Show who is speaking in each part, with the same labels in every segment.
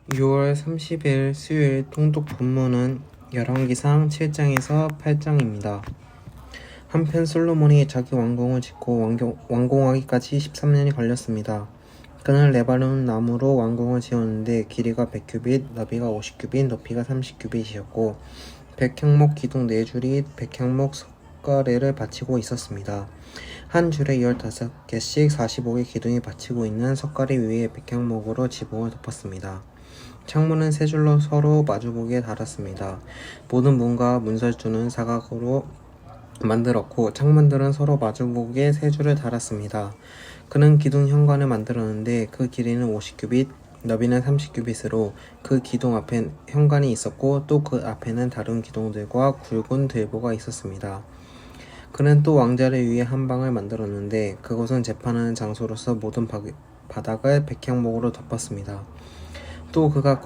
Speaker 1: 6월 30일 수요일 통독 본문은 열왕기상 7장에서 8장입니다. 한편 솔로몬이 자기 왕궁을 짓고 완공하기까지 13년이 걸렸습니다. 그는 레바논 나무로 왕궁을 지었는데 길이가 100규빗, 너비가 50규빗, 높이가 30규빗이었고 100향목 기둥 4줄이 100향목 석가래를 받치고 있었습니다. 한 줄에 15개씩 45개 기둥이 받치고 있는 석가래 위에 100향목으로 지붕을 덮었습니다. 창문은 세 줄로 서로 마주보게 달았습니다. 모든 문과 문설주는 사각으로 만들었고 창문들은 서로 마주보게 세 줄을 달았습니다. 그는 기둥 현관을 만들었는데 그 길이는 50규빗, 너비는 30규빗으로 그 기둥 앞엔 현관이 있었고 또 그 앞에는 다른 기둥들과 굵은 들보가 있었습니다. 그는 또 왕자를 위해 한 방을 만들었는데 그곳은 재판하는 장소로서 모든 바닥을 백향목으로 덮었습니다. 또 그가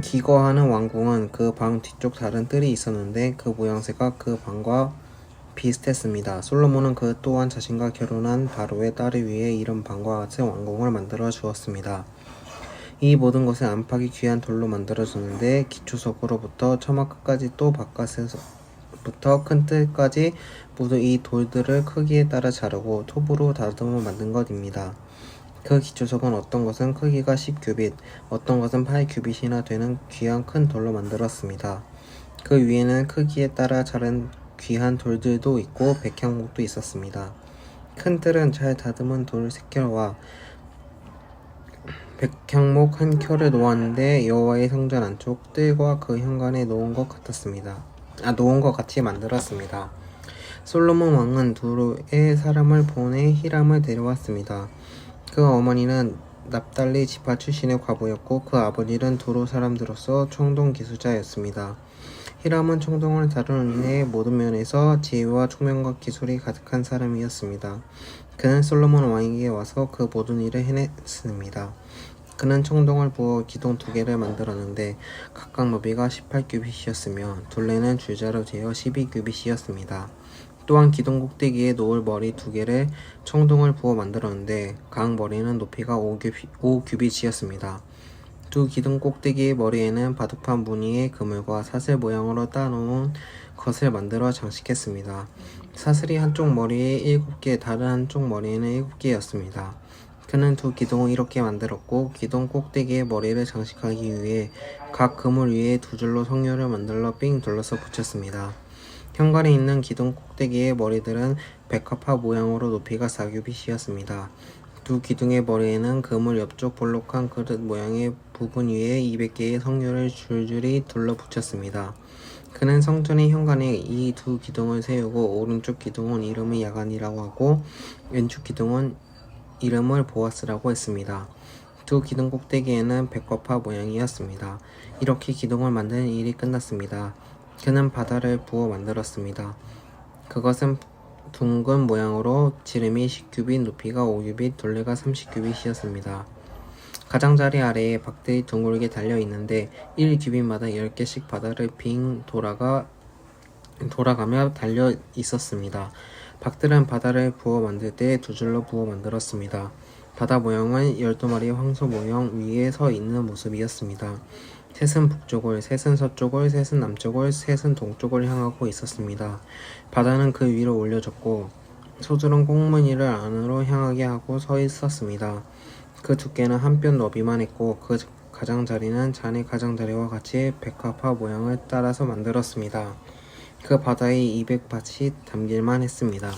Speaker 1: 기거하는 왕궁은 그 방 뒤쪽 다른 뜰이 있었는데 그 모양새가 그 방과 비슷했습니다. 솔로몬은 그 또한 자신과 결혼한 바로의 딸을 위해 이런 방과 같은 왕궁을 만들어 주었습니다. 이 모든 것은 안팎이 귀한 돌로 만들어졌는데 기초석으로부터 처마 끝까지 또 바깥에서부터 큰 뜰까지 모두 이 돌들을 크기에 따라 자르고 톱으로 다듬어 만든 것입니다. 그 기초석은 어떤 것은 크기가 10규빗, 어떤 것은 8규빗이나 되는 귀한 큰 돌로 만들었습니다. 그 위에는 크기에 따라 자른 귀한 돌들도 있고 백향목도 있었습니다. 큰 뜰은 잘 다듬은 돌 3켤과 백향목 1켤을 놓았는데 여호와의 성전 안쪽 뜰과 그 현관에 놓은 것 같이 만들었습니다. 솔로몬 왕은 두로에 사람을 보내 히람을 데려왔습니다. 그 어머니는 납달리 지파 출신의 과부였고 그 아버지는 두로 사람들로서 청동 기술자였습니다. 히람은 청동을 다루는 일에 모든 면에서 지혜와 총명과 기술이 가득한 사람이었습니다. 그는 솔로몬 왕에게 와서 그 모든 일을 해냈습니다. 그는 청동을 부어 기둥 2개를 만들었는데 각각 너비가 18규빗이었으며 둘레는 줄자로 되어 12규빗이었습니다. 또한 기둥 꼭대기에 놓을 머리 2개를 청동을 부어 만들었는데 각 머리는 높이가 5규빗이었습니다. 두 기둥 꼭대기의 머리에는 바둑판 무늬의 그물과 사슬 모양으로 따놓은 것을 만들어 장식했습니다. 사슬이 한쪽 머리에 7개, 다른 한쪽 머리에는 7개였습니다. 그는 두 기둥을 이렇게 만들었고 기둥 꼭대기의 머리를 장식하기 위해 각 그물 위에 2줄로 성류를 만들어 삥 둘러서 붙였습니다. 현관에 있는 기둥 꼭대기의 머리들은 백합화 모양으로 높이가 4규빗이었습니다. 두 기둥의 머리에는 그물 옆쪽 볼록한 그릇 모양의 부분 위에 200개의 성류를 줄줄이 둘러 붙였습니다. 그는 성전의 현관에 이 두 기둥을 세우고 오른쪽 기둥은 이름을 야간이라고 하고 왼쪽 기둥은 이름을 보아스라고 했습니다. 두 기둥 꼭대기에는 백합화 모양이었습니다. 이렇게 기둥을 만드는 일이 끝났습니다. 그는 바다를 부어 만들었습니다. 그것은 둥근 모양으로 지름이 10규빗, 높이가 5규빗, 둘레가 30규빗이었습니다. 가장자리 아래에 박들이 둥글게 달려있는데 1규빗마다 10개씩 바다를 빙 돌아가며 달려 있었습니다. 박들은 바다를 부어 만들 때 2줄로 부어 만들었습니다. 바다 모양은 12마리의 황소 모형 위에 서 있는 모습이었습니다. 셋은 북쪽을, 셋은 서쪽을, 셋은 남쪽을, 셋은 동쪽을 향하고 있었습니다. 바다는 그 위로 올려졌고 소들은 꽁무니를 안으로 향하게 하고 서 있었습니다. 그 두께는 한 뼘 너비만 했고 그 가장자리는 잔의 가장자리와 같이 백합화 모양을 따라서 만들었습니다. 그 바다에 200밭이 담길만 했습니다.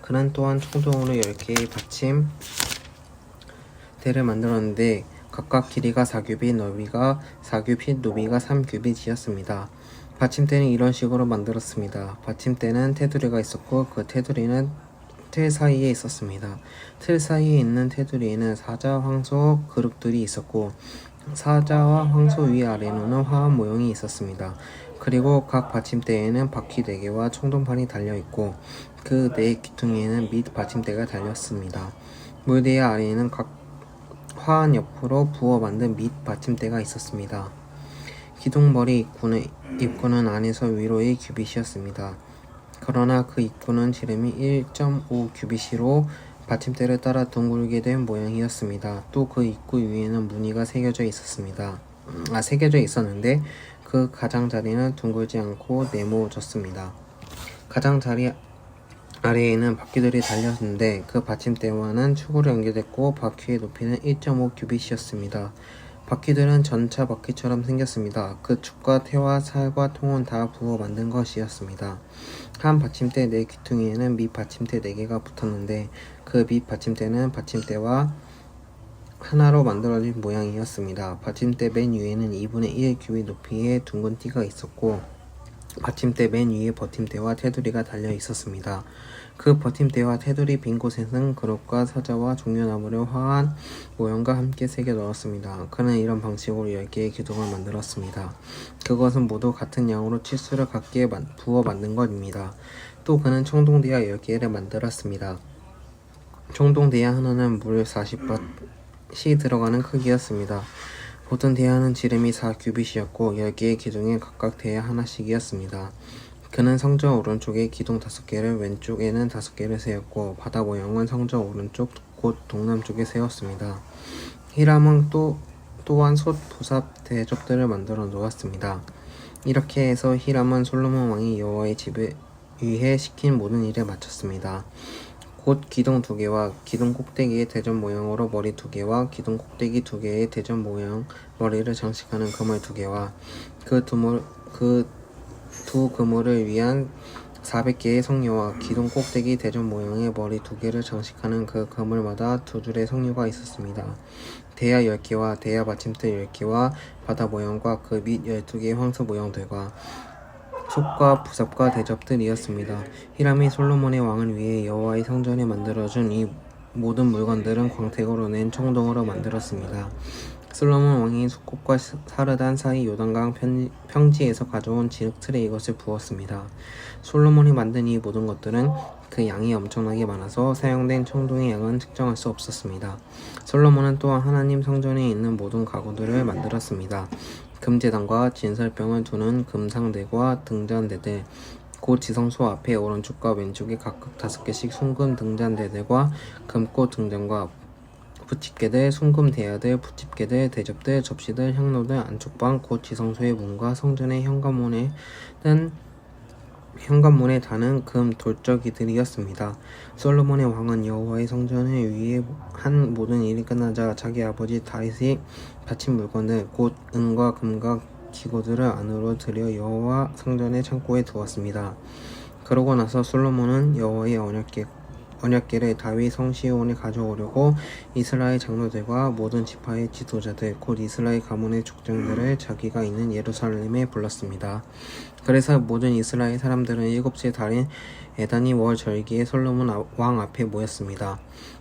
Speaker 1: 그는 또한 청동으로 10개의 받침대를 만들었는데 각각 길이가 4규빗, 너비가 4규빗, 높이가 3규빗이었습니다. 받침대는 이런 식으로 만들었습니다. 받침대는 테두리가 있었고 그 테두리는 틀 사이에 있었습니다. 틀 사이에 있는 테두리에는 사자, 황소 그룹들이 있었고 사자와 황소 위아래로는 화환 모형이 있었습니다. 그리고 각 받침대에는 바퀴 4개와 청동판이 달려있고 그 4귀퉁이에는 밑 받침대가 달렸습니다. 물대의 아래에는 각 화환 옆으로 부어 만든 밑 받침대가 있었습니다. 기둥머리 입구는 안에서 위로의 규빗이었습니다. 그러나 그 입구는 지름이 1.5규빗으로 받침대를 따라 둥글게 된 모양이었습니다. 또 그 입구 위에는 무늬가 새겨져 있었습니다. 새겨져 있었는데 그 가장자리는 둥글지 않고 네모졌습니다. 가장자리 아래에는 바퀴들이 달렸는데 그 받침대와는 축으로 연결됐고 바퀴의 높이는 1.5 규빗이었습니다. 바퀴들은 전차 바퀴처럼 생겼습니다. 그 축과 태와 살과 통은 다 부어 만든 것이었습니다. 한 받침대 네 귀퉁이에는 밑 받침대 4개가 붙었는데 그 밑 받침대는 받침대와 하나로 만들어진 모양이었습니다. 받침대 맨 위에는 2분의 1 규빗 높이의 둥근 띠가 있었고 받침대 맨 위에 버팀대와 테두리가 달려 있었습니다. 그 버팀대와 테두리 빈 곳에는 그릇과 사자와 종려나무를 화한 모형과 함께 새겨 넣었습니다. 그는 이런 방식으로 10개의 기둥을 만들었습니다. 그것은 모두 같은 양으로 치수를 같게 부어 만든 것입니다. 또 그는 청동대야 10개를 만들었습니다. 청동대야 하나는 물 40밭이 들어가는 크기였습니다. 보통 대야는 지름이 4규빗이었고 10개의 기둥에 각각 대야 하나씩이었습니다. 그는 성전 오른쪽에 기둥 5개를 왼쪽에는 5개를 세웠고 바다 모형은 성전 오른쪽 곧 동남쪽에 세웠습니다. 히람은 또한 솥, 부삽, 대접들을 만들어 놓았습니다. 이렇게 해서 히람은 솔로몬 왕이 여호와의 집을 위해 시킨 모든 일을 마쳤습니다. 곧 기둥 2개와 기둥 꼭대기의 대접 모양으로 머리 2개와 기둥 꼭대기 2개의 대접 모양 머리를 장식하는 그물 2개와 그 두 그물을 위한 400개의 성류와 기둥 꼭대기 대접 모양의 머리 2개를 장식하는 그 그물마다 2줄의 성류가 있었습니다. 대야 10개와 대야 받침대 10개와 바다 모형과 그 밑 12개의 황소 모형들과 솥과 부삽과 대접들이었습니다. 히람이 솔로몬의 왕을 위해 여호와의 성전에 만들어준 이 모든 물건들은 광택으로 낸 청동으로 만들었습니다. 솔로몬 왕이 수꽃과 사르단 사이 요단강 평지에서 가져온 진흙틀에 이것을 부었습니다. 솔로몬이 만든 이 모든 것들은 그 양이 엄청나게 많아서 사용된 청동의 양은 측정할 수 없었습니다. 솔로몬은 또한 하나님 성전에 있는 모든 가구들을 만들었습니다. 금제단과 진설병을 두는 금상대과 등잔대들, 곧 지성소 앞에 오른쪽과 왼쪽에 각각 5개씩 순금 등잔대들과 금꽃 등잔과 붙집개들, 순금 대야들, 붙집개들, 대접들, 접시들, 향로들, 안쪽방, 곧 지성소의 문과 성전의 현관문에 다는 금 돌적이들이었습니다. 솔로몬의 왕은 여호와의 성전을 위해 한 모든 일이 끝나자 자기 아버지 다윗이 바친 물건들 곧 은과 금과 기구들을 안으로 들여 여호와 성전의 창고에 두었습니다. 그러고 나서 솔로몬은 여호와의 언약궤를 다윗 성시온에 가져오려고 이스라엘 장로들과 모든 지파의 지도자들 곧 이스라엘 가문의 족장들을 자기가 있는 예루살렘에 불렀습니다. 그래서 모든 이스라엘 사람들은 7째 달인 에다니 월 절기에 솔로몬 왕 앞에 모였습니다.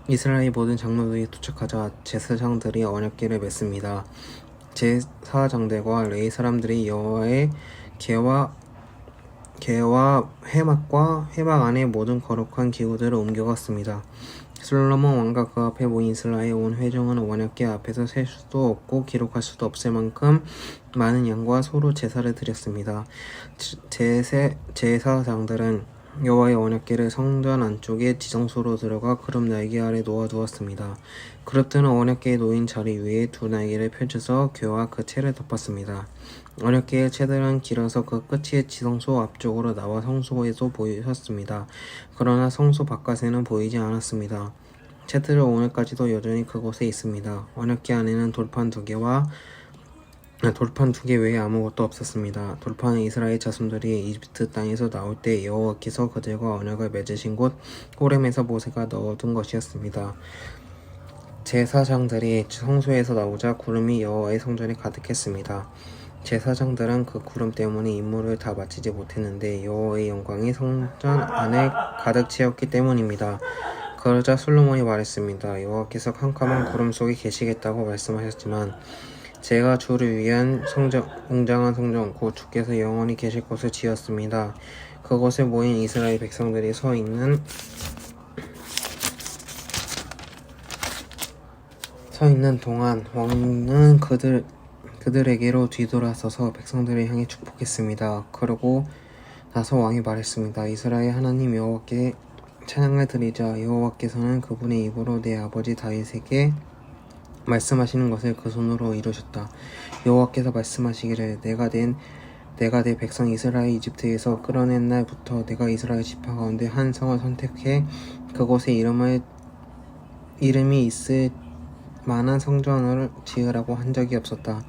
Speaker 1: 이스라엘 모든 장로들이 도착하자 제사장들이 언약궤를 맸습니다. 제사장들과 레위 사람들이 여호와의 궤와 회막과 회막 안에 모든 거룩한 기구들을 옮겨갔습니다. 솔로몬 왕과 그 앞에 모인 이스라엘 온 회중은 언약궤 앞에서 셀 수도 없고 기록할 수도 없을 만큼 많은 양과 소로 제사를 드렸습니다. 제사장들은 여호와의 언약궤를 성전 안쪽에 지성소로 들어가 그룹 날개 아래 놓아두었습니다. 그룹들은 언약궤에 놓인 자리 위에 두 날개를 펼쳐서 궤와 그 채를 덮었습니다. 언약궤의 채들은 길어서 그 끝이 지성소 앞쪽으로 나와 성소에도 보였습니다. 그러나 성소 바깥에는 보이지 않았습니다. 채들은 오늘까지도 여전히 그곳에 있습니다. 언약궤 안에는 돌판 2개 외에 아무것도 없었습니다. 돌판은 이스라엘 자손들이 이집트 땅에서 나올 때 여호와께서 그들과 언약을 맺으신 곳 호렘에서 모세가 넣어둔 것이었습니다. 제사장들이 성소에서 나오자 구름이 여호와의 성전에 가득했습니다. 제사장들은 그 구름 때문에 임무를 다 마치지 못했는데 여호와의 영광이 성전 안에 가득 채웠기 때문입니다. 그러자 솔로몬이 말했습니다. 여호와께서 캄캄한 구름 속에 계시겠다고 말씀하셨지만 제가 주를 위한 웅장한 성전 곧 주께서 영원히 계실 곳을 지었습니다. 그곳에 모인 이스라엘 백성들이 서 있는 동안 왕은 그들에게로 뒤돌아서서 백성들을 향해 축복했습니다. 그러고 나서 왕이 말했습니다. 이스라엘 하나님 여호와께 찬양을 드리자. 여호와께서는 그분의 입으로 내 아버지 다윗에게 말씀하시는 것을 그 손으로 이루셨다. 여호와께서 말씀하시기를 내가 내 백성 이스라엘 이집트에서 끌어낸 날부터 내가 이스라엘 지파 가운데 한 성을 선택해 그곳에 이름이 있을 만한 성전을 지으라고 한 적이 없었다.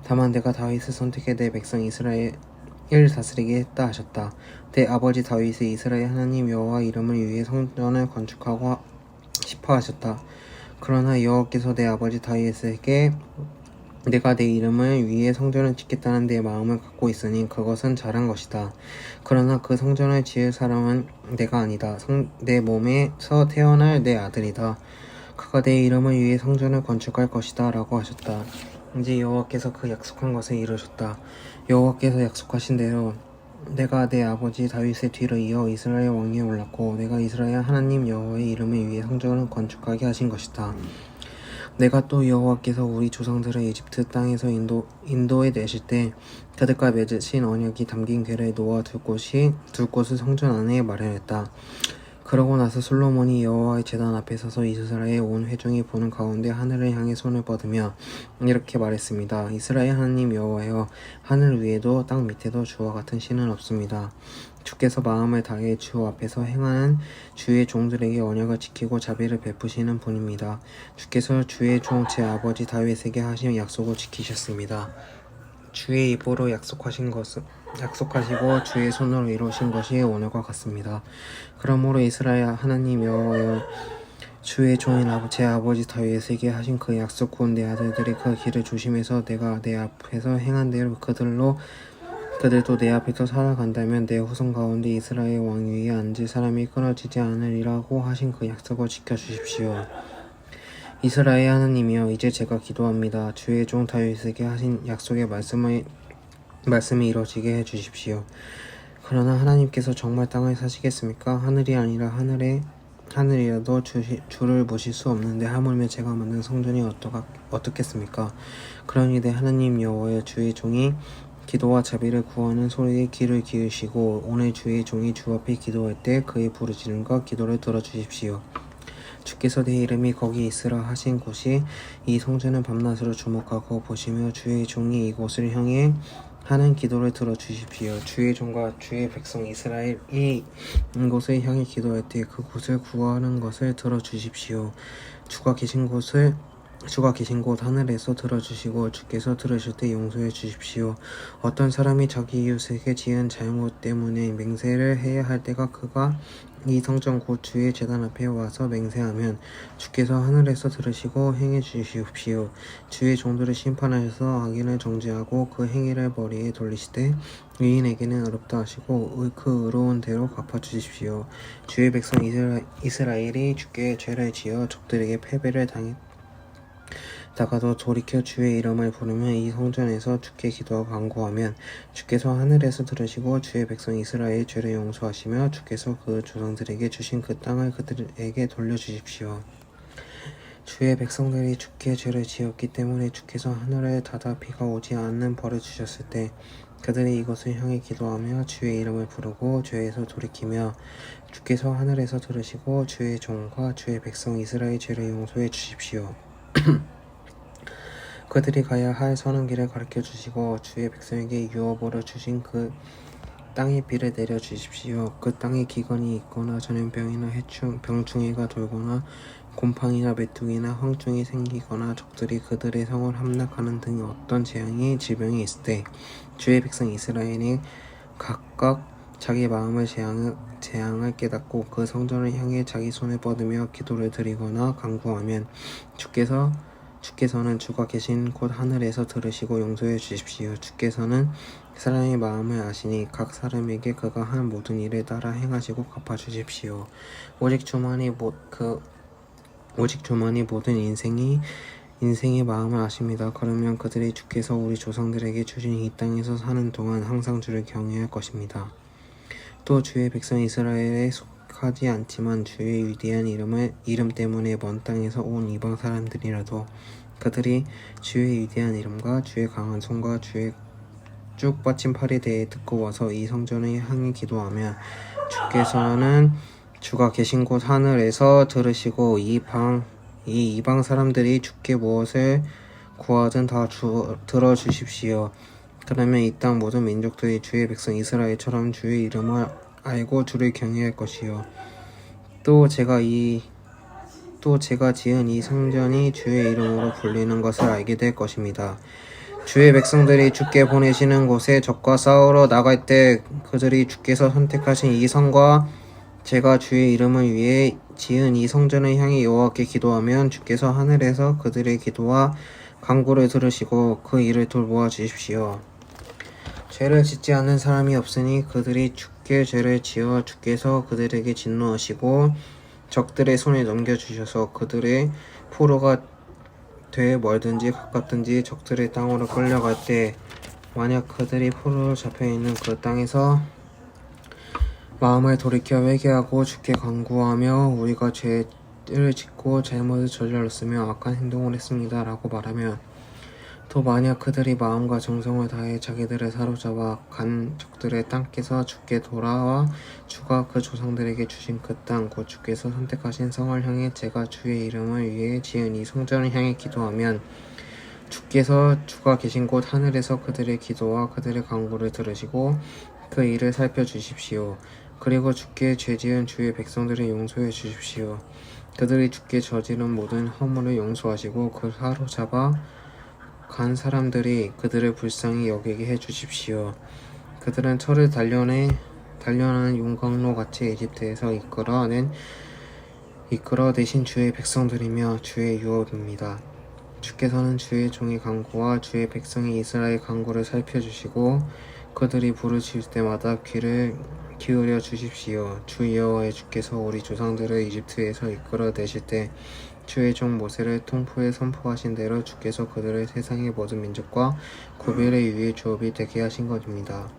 Speaker 1: 다만 내가 다윗을 선택해 내 백성 이스라엘을 다스리게 했다 하셨다. 내 아버지 다윗이 이스라엘 하나님 여호와 이름을 위해 성전을 건축하고 싶어 하셨다. 그러나 여호와께서 내 아버지 다윗에게 내가 내 이름을 위해 성전을 짓겠다는 내 마음을 갖고 있으니 그것은 잘한 것이다. 그러나 그 성전을 지을 사람은 내가 아니다. 내 몸에서 태어날 내 아들이다. 그가 내 이름을 위해 성전을 건축할 것이다 라고 하셨다. 이제 여호와께서 그 약속한 것을 이루셨다. 여호와께서 약속하신 대로 내가 내 아버지 다윗의 뒤를 이어 이스라엘 왕위에 올랐고 내가 이스라엘 하나님 여호와의 이름을 위해 성전을 건축하게 하신 것이다. 내가 또 여호와께서 우리 조상들을 이집트 땅에서 인도에 내실 때 그들과 맺으신 언약이 담긴 궤를 놓아 둘 곳을 성전 안에 마련했다. 그러고 나서 솔로몬이 여호와의 제단 앞에 서서 이스라엘 온 회중이 보는 가운데 하늘을 향해 손을 뻗으며 이렇게 말했습니다. 이스라엘 하나님 여호와여, 하늘 위에도 땅 밑에도 주와 같은 신은 없습니다. 주께서 마음을 다해 주 앞에서 행하는 주의 종들에게 언약을 지키고 자비를 베푸시는 분입니다. 주께서 주의 종 제 아버지 다윗에게 하신 약속을 지키셨습니다. 주의 입으로 약속하시고 주의 손으로 이루신 것이 오늘과 같습니다. 그러므로 이스라엘 하나님 여호와여, 주의 종인 제 아버지 다윗에게 하신 그 약속 곧 내 아들들이 그 길을 조심해서 내가 내 앞에서 행한 대로 그들도 내 앞에서 살아간다면 내 후손 가운데 이스라엘 왕 위에 앉을 사람이 끊어지지 않으리라고 하신 그 약속을 지켜주십시오. 이스라엘 하나님이여, 이제 제가 기도합니다. 주의 종 다윗에게 하신 약속의 말씀이 이루어지게 해주십시오. 그러나 하나님께서 정말 땅을 사시겠습니까? 하늘이 아니라 하늘이라도 주를 모실 수 없는데 하물며 제가 만든 성전이 어떻겠습니까? 그러니 내 하나님 여호와여, 주의 종이 기도와 자비를 구하는 소리에 귀를 기울이시고 오늘 주의 종이 주 앞에 기도할 때 그의 부르짖음과 기도를 들어주십시오. 주께서 내 이름이 거기 있으라 하신 곳이 이 성전을 밤낮으로 주목하고 보시며 주의 종이 이곳을 향해 하는 기도를 들어주십시오. 주의 종과 주의 백성 이스라엘이 이곳을 향해 기도할 때 그곳을 구하는 것을 들어주십시오. 주가 계신 곳 하늘에서 들어주시고 주께서 들으실 때 용서해 주십시오. 어떤 사람이 자기 이웃에게 지은 잘못 때문에 맹세를 해야 할 때가 그가 이 성전 곧 주의 제단 앞에 와서 맹세하면 주께서 하늘에서 들으시고 행해 주십시오. 주의 종들을 심판하셔서 악인을 정죄하고 그 행위를 머리에 돌리시되 의인에게는 의롭다 하시고 그 의로운 대로 갚아주십시오. 주의 백성 이스라엘이 주께 죄를 지어 적들에게 패배를 다가도 돌이켜 주의 이름을 부르며 이 성전에서 주께 기도하고 간구하면 주께서 하늘에서 들으시고 주의 백성 이스라엘의 죄를 용서하시며 주께서 그 조상들에게 주신 그 땅을 그들에게 돌려주십시오. 주의 백성들이 주께 죄를 지었기 때문에 주께서 하늘을 닫아 비가 오지 않는 벌을 주셨을 때 그들이 이것을 향해 기도하며 주의 이름을 부르고 죄에서 돌이키며 주께서 하늘에서 들으시고 주의 종과 주의 백성 이스라엘 죄를 용서해 주십시오. 그들이 가야 할 선한 길을 가르쳐 주시고 주의 백성에게 유업으로 주신 그 땅의 비를 내려 주십시오. 그 땅에 기근이 있거나 전염병이나 병충해가 돌거나 곰팡이나 메뚜기나 황충이 생기거나 적들이 그들의 성을 함락하는 등 어떤 질병이 있을 때 주의 백성 이스라엘이 각각 자기 마음의 재앙을 깨닫고 그 성전을 향해 자기 손을 뻗으며 기도를 드리거나 간구하면 주께서는 주가 계신 곳 하늘에서 들으시고 용서해 주십시오. 주께서는 사람의 마음을 아시니 각 사람에게 그가 한 모든 일에 따라 행하시고 갚아주십시오. 오직 주만이 모든 인생의 마음을 아십니다. 그러면 그들이 주께서 우리 조상들에게 주신 이 땅에서 사는 동안 항상 주를 경외할 것입니다. 또 주의 백성 이스라엘에 속하지 않지만 주의 위대한 이름 때문에 먼 땅에서 온 이방 사람들이라도 그들이 주의 위대한 이름과 주의 강한 손과 주의 쭉 뻗친 팔에 대해 듣고 와서 이 성전을 향해 기도하면 주께서는 주가 계신 곳 하늘에서 들으시고 이 이 이방 사람들이 주께 무엇을 구하든 다 들어주십시오. 그러면 이 땅 모든 민족들이 주의 백성 이스라엘처럼 주의 이름을 알고 주를 경외할 것이요. 또 제가 지은 이 성전이 주의 이름으로 불리는 것을 알게 될 것입니다. 주의 백성들이 주께 보내시는 곳에 적과 싸우러 나갈 때 그들이 주께서 선택하신 이 성과 제가 주의 이름을 위해 지은 이 성전을 향해 여호와께 기도하면 주께서 하늘에서 그들의 기도와 간구를 들으시고 그 일을 돌보아 주십시오. 죄를 짓지 않는 사람이 없으니 그들이 주께 죄를 지어 주께서 그들에게 진노하시고 적들의 손에 넘겨주셔서 그들의 포로가 돼 멀든지 가깝든지 적들의 땅으로 끌려갈 때 만약 그들이 포로로 잡혀있는 그 땅에서 마음을 돌이켜 회개하고 주께 간구하며 우리가 죄를 짓고 잘못을 저질렀으며 악한 행동을 했습니다 라고 말하면 또 만약 그들이 마음과 정성을 다해 자기들을 사로잡아 간 적들의 땅께서 주께 돌아와 주가 그 조상들에게 주신 그 땅 곧 주께서 선택하신 성을 향해 제가 주의 이름을 위해 지은 이 성전을 향해 기도하면 주께서 주가 계신 곳 하늘에서 그들의 기도와 그들의 간구를 들으시고 그 일을 살펴주십시오. 그리고 주께 죄지은 주의 백성들을 용서해 주십시오. 그들이 주께 저지른 모든 허물을 용서하시고 그 사로잡아 간 사람들이 그들을 불쌍히 여기게 해주십시오. 그들은 철을 단련하는 용광로 같이 이집트에서 이끌어내신 주의 백성들이며 주의 유업입니다. 주께서는 주의 종의 간구와 주의 백성이 이스라엘 간구를 살펴주시고 그들이 부르실 때마다 귀를 기울여 주십시오. 주 여호와의 주께서 우리 조상들을 이집트에서 이끌어내실 때 주의 종 모세를 통포에 선포하신 대로 주께서 그들을 세상의 모든 민족과 구별의 위에 주업이 되게 하신 것입니다.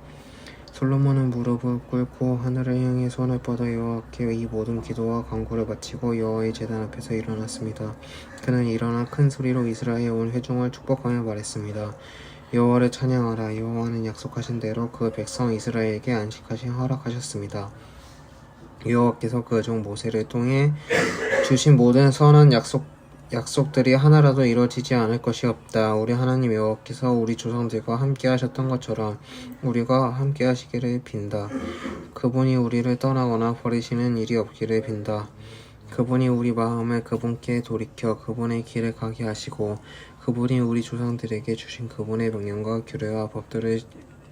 Speaker 1: 솔로몬은 무릎을 꿇고 하늘을 향해 손을 뻗어 여호와께 이 모든 기도와 간구를 마치고 여호와의 제단 앞에서 일어났습니다. 그는 일어나 큰 소리로 이스라엘 온 회중을 축복하며 말했습니다. 여호와를 찬양하라. 여호와는 약속하신 대로 그 백성 이스라엘에게 안식하신 허락하셨습니다. 여호와께서 그 종 모세를 통해 주신 모든 선한 약속들이 하나라도 이루어지지 않을 것이 없다. 우리 하나님 여호와께서 우리 조상들과 함께 하셨던 것처럼 우리가 함께 하시기를 빈다. 그분이 우리를 떠나거나 버리시는 일이 없기를 빈다. 그분이 우리 마음을 그분께 돌이켜 그분의 길을 가게 하시고 그분이 우리 조상들에게 주신 그분의 명령과 규례와 법들을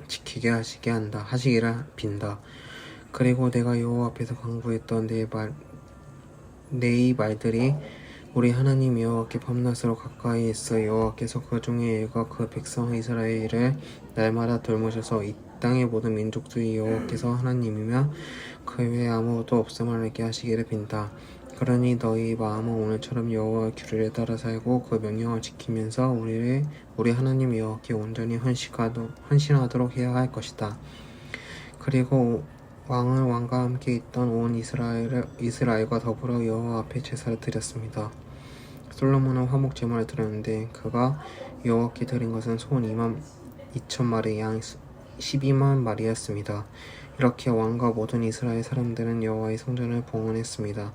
Speaker 1: 지키게 하시기를 빈다. 그리고 내가 여호와 앞에서 간구했던 내 이 말들이 우리 하나님 여호와께 밤낮으로 가까이 있어 여호와께서 그 종의 일과 그 백성 이스라엘을 날마다 돌보셔서 이 땅의 모든 민족들이 여호와께서 하나님이며 그 외에 아무것도 없음을 알게 하시기를 빈다. 그러니 너희 마음은 오늘처럼 여호와의 규례를 따라 살고 그 명령을 지키면서 우리 하나님 여호와께 온전히 헌신하도록 해야 할 것이다. 그리고 왕은 왕과 함께 있던 온 이스라엘과 더불어 여호와 앞에 제사를 드렸습니다. 솔로몬은 화목 제물을 드렸는데 그가 여호와께 드린 것은 소 2만 2천 마리 양 12만 마리였습니다. 이렇게 왕과 모든 이스라엘 사람들은 여호와의 성전을 봉헌했습니다.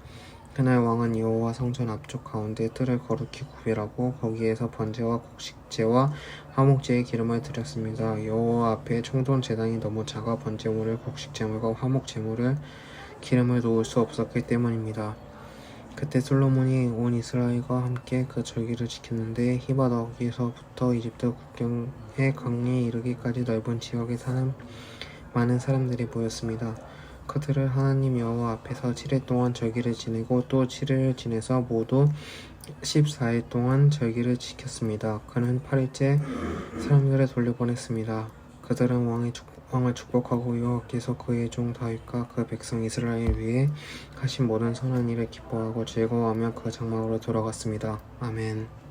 Speaker 1: 그날 왕은 여호와 성전 앞쪽 가운데 뜰을 거룩히 구별하고 거기에서 번제와 곡식제와 화목제의 기름을 드렸습니다. 여호와 앞에 청동 제단이 너무 작아 번제물을 곡식제물과 화목제물을 기름을 놓을 수 없었기 때문입니다. 그때 솔로몬이 온 이스라엘과 함께 그 절기를 지켰는데 히바 너기서부터 이집트 국경의 강리에 이르기까지 넓은 지역에 사는 많은 사람들이 모였습니다. 그들을 하나님 여호와 앞에서 7일 동안 절기를 지내고 또 7일을 지내서 모두 14일 동안 절기를 지켰습니다. 그는 8일째 사람들을 돌려보냈습니다. 그들은 왕을 축복하고 여호와께서 그의 종 다윗과 그 백성 이스라엘 위에 하신 모든 선한 일을 기뻐하고 즐거워하며 그 장막으로 돌아갔습니다. 아멘.